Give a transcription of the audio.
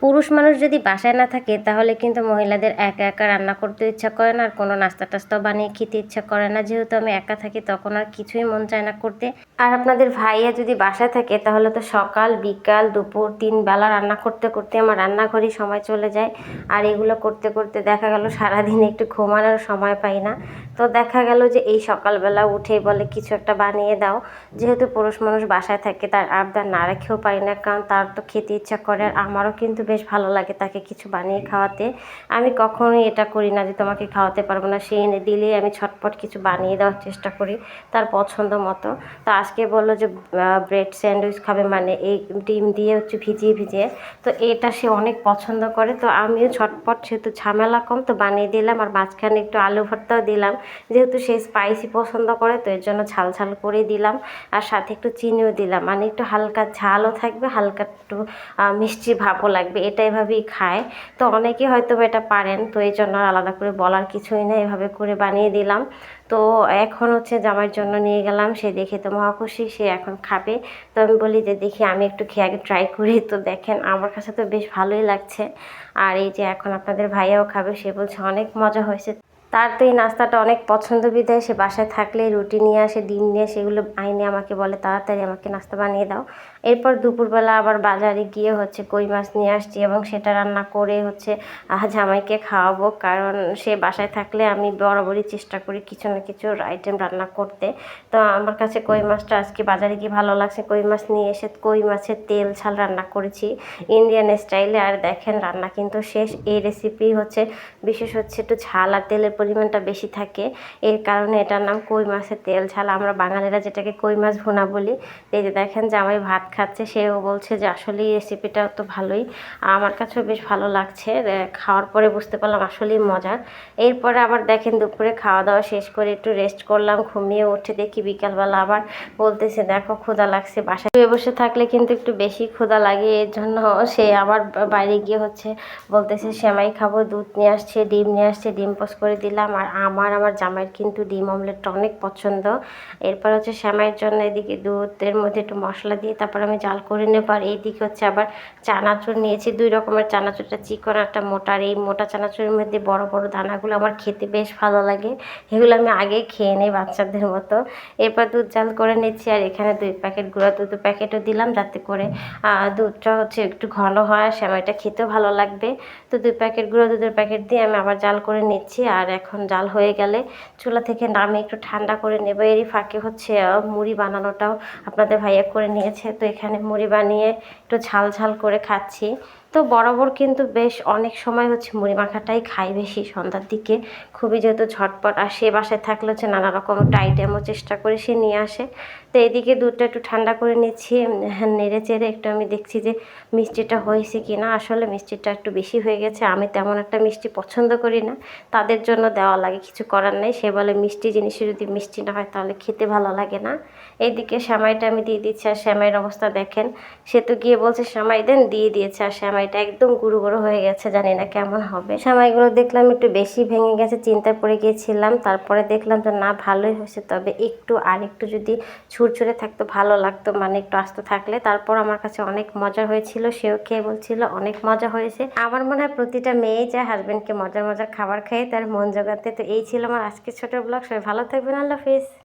পুরুষ মানুষ যদি বাসায় না থাকে তাহলে কিন্তু মহিলাদের একা একা রান্না করতে ইচ্ছা করে না, আর কোনো নাস্তা টাস্তাও বানিয়ে খেতে ইচ্ছা করে না। যেহেতু আমি একা থাকি তখন আর কিছুই মন চায় না করতে। আর আপনাদের ভাইয়া যদি বাসায় থাকে তাহলে তো সকাল বিকাল দুপুর 3 বেলা রান্না করতে করতে আমার রান্নাঘরেই সময় চলে যায়। আর এগুলো করতে করতে দেখা গেল সারাদিন একটু ঘুমানোর সময় পাই না। তো দেখা গেল যে এই সকালবেলা উঠেই বলে কিছু একটা বানিয়ে দাও। যেহেতু পুরুষ মানুষ বাসায় থাকে তার আবদার না রেখেও পারি না, কারণ তার তো খেতে ইচ্ছা করে, আর আমারও কিন্তু বেশ ভালো লাগে তাকে কিছু বানিয়ে খাওয়াতে। আমি কখনোই এটা করি না যে তোমাকে খাওয়াতে পারবো না, সে এনে দিলেই আমি ছটপট কিছু বানিয়ে দেওয়ার চেষ্টা করি তার পছন্দ মতো। তো আজকে বললো যে ব্রেড স্যান্ডউইচ খাবে, মানে এই ডিম দিয়ে হচ্ছে ভিজিয়ে ভিজিয়ে, তো এটা সে অনেক পছন্দ করে। তো আমিও ছটপট, সেহেতু ঝামেলা কম, তো বানিয়ে দিলাম। আর মাঝখানে একটু আলু ভর্তাও দিলাম, যেহেতু সে স্পাইসি পছন্দ করে তো এর জন্য ঝাল ঝাল করে দিলাম। আর সাথে একটু চিনিও দিলাম, মানে একটু হালকা ঝালও থাকবে, হালকা একটু মিষ্টি ভাবও লাগবে, এটা এভাবেই খায়। তো অনেকেই হয়তো এটা পারেন, তো এই জন্য আলাদা করে বলার কিছুই না, এভাবে করে বানিয়ে দিলাম। তো এখন হচ্ছে জামাইয়ের জন্য নিয়ে গেলাম, সে দেখে তো মহাখুশি, সে এখন খাবে। তো আমি বলি যে দেখি আমি একটু খেয়ে আগে ট্রাই করি। তো দেখেন আমার কাছে তো বেশ ভালোই লাগছে। আর এই যে এখন আপনাদের ভাইয়াও খাবে, সে বলছে অনেক মজা হয়েছে। তার তো এই নাস্তাটা অনেক পছন্দ, বিধায় সে বাসায় থাকলে রুটি নিয়ে আসে, ডিম নিয়ে, সেগুলো আইনে আমাকে বলে তাড়াতাড়ি আমাকে নাস্তা বানিয়ে দাও। এরপর দুপুরবেলা আবার বাজারে গিয়ে হচ্ছে কই মাছ নিয়ে আসছি, এবং সেটা রান্না করে হচ্ছে জামাইকে খাওয়াবো। কারণ সে বাসায় থাকলে আমি বরাবরই চেষ্টা করি কিছু না কিছু আইটেম রান্না করতে। তো আমার কাছে কই মাছটা আজকে বাজারে গিয়ে ভালো লাগছে, কই মাছ নিয়ে এসে কই মাছের তেল ঝাল রান্না করেছি ইন্ডিয়ান স্টাইলে। আর দেখেন রান্না কিন্তু শেষ। এই রেসিপি হচ্ছে বিশেষ হচ্ছে একটু ঝাল আর তেলের পরিমাণটা বেশি থাকে, এর কারণে এটার নাম কই মাছের তেল ঝাল। আমরা বাঙালিরা যেটাকে কই মাছ ভুনা বলি। এই যে দেখেন জামাই ভাত খাচ্ছে, সেও বলছে যে আসলে এই রেসিপিটা তো ভালোই, আমার কাছেও বেশ ভালো লাগছে। খাওয়ার পরে বুঝতে পারলাম আসলেই মজার। এরপরে আবার দেখেন দুপুরে খাওয়া দাওয়া শেষ করে একটু রেস্ট করলাম, ঘুমিয়ে উঠে দেখি বিকালবেলা আবার বলতেছে দেখো ক্ষুধা লাগছে। বাসায় বসে থাকলে কিন্তু একটু বেশি ক্ষুধা লাগে, এর জন্য সে আবার বাইরে গিয়ে হচ্ছে বলতেছে সেমাই খাবো, দুধ নিয়ে আসছে, ডিম নিয়ে আসছে, ডিম পোস্ট করে দিলাম। আর আমার জামাইয়ের কিন্তু ডিম অমলেটটা অনেক পছন্দ। এরপর হচ্ছে সেমাইয়ের জন্য এদিকে দুধের মধ্যে একটু মশলা দিয়ে তারপর আমি জাল করে নেব। আর এইদিকে হচ্ছে আবার চানাচুর নিয়েছি, 2 রকমের চানাচুরটা চিকন একটা মোটা। আর এই মোটা চানাচুরের মধ্যে বড় বড় দানাগুলো আমার খেতে বেশ ভালো লাগে, এগুলো আমি আগে খেয়ে নিই বাচ্চাদের মতো। এরপর দুধ জাল করে নিচ্ছি, আর এখানে 2 প্যাকেট গুঁড়া দুধ প্যাকেটও দিলাম, যাতে করে দুধটা হচ্ছে একটু ঘন হয়, আর সেমাইটা খেতেও ভালো লাগবে। তো 2 প্যাকেট গুঁড়ো দুধের প্যাকেট দিয়ে আমি আবার জাল করে নিচ্ছি। আর এখন জাল হয়ে গেলে চুলা থেকে নামে একটু ঠান্ডা করে নেব। এরই ফাঁকে হচ্ছে মুড়ি বানানোটাও আপনাদের ভাইয়া করে নিয়েছে, তো এখানে মুড়ি বানিয়ে একটু ঝাল ঝাল করে খাচ্ছি। তো বরাবর কিন্তু বেশ অনেক সময় হচ্ছে মুড়ি মাখাটাই খাই বেশি সন্ধ্যার দিকে, খুবই যেহেতু ঝটপট। আর সে বাসায় থাকলে হচ্ছে নানা রকম আইটেমও চেষ্টা করে সে নিয়ে আসে। তো এদিকে দুধটা একটু ঠান্ডা করে নিচ্ছি, নেড়ে চেড়ে একটু আমি দেখছি যে মিষ্টিটা হয়েছে কি না। আসলে মিষ্টিটা একটু বেশি হয়ে গেছে, আমি তেমন একটা মিষ্টি পছন্দ করি না, তাদের জন্য দেওয়া লাগে, কিছু করার নেই। সে বলে মিষ্টি জিনিসে যদি মিষ্টি না হয় তাহলে খেতে ভালো লাগে না। এইদিকে সেমাইটা আমি দিয়ে দিচ্ছি, আর সেমাইয়ের অবস্থা দেখেন, সে তো গিয়ে বলছে সেমাই দেন, দিয়ে দিয়েছে। আর সেমাইটা একদম গুঁড়ো গুঁড়ো হয়ে গেছে, জানি না কেমন হবে। সেমাইগুলো দেখলাম একটু বেশি ভেঙে গেছে, চিন্তায় পড়ে গিয়েছিলাম। তারপরে দেখলাম যে না, ভালোই হয়েছে, তবে একটু আর একটু যদি ছুরছুরে থাকতো ভালো লাগতো, মানে একটু আস্ত থাকলে। তারপর আমার কাছে অনেক মজা হয়েছিল, সেও খেয়ে বলছিল অনেক মজা হয়েছে। আমার মনে হয় প্রতিটা মেয়েই চায় হাজব্যান্ডকে মজার মজার খাবার খেয়ে তার মন জোগাতে। তো এই ছিল আমার আজকের ছোট ব্লগ। সবাই ভালো থাকবেন, আল্লাহ হাফেজ।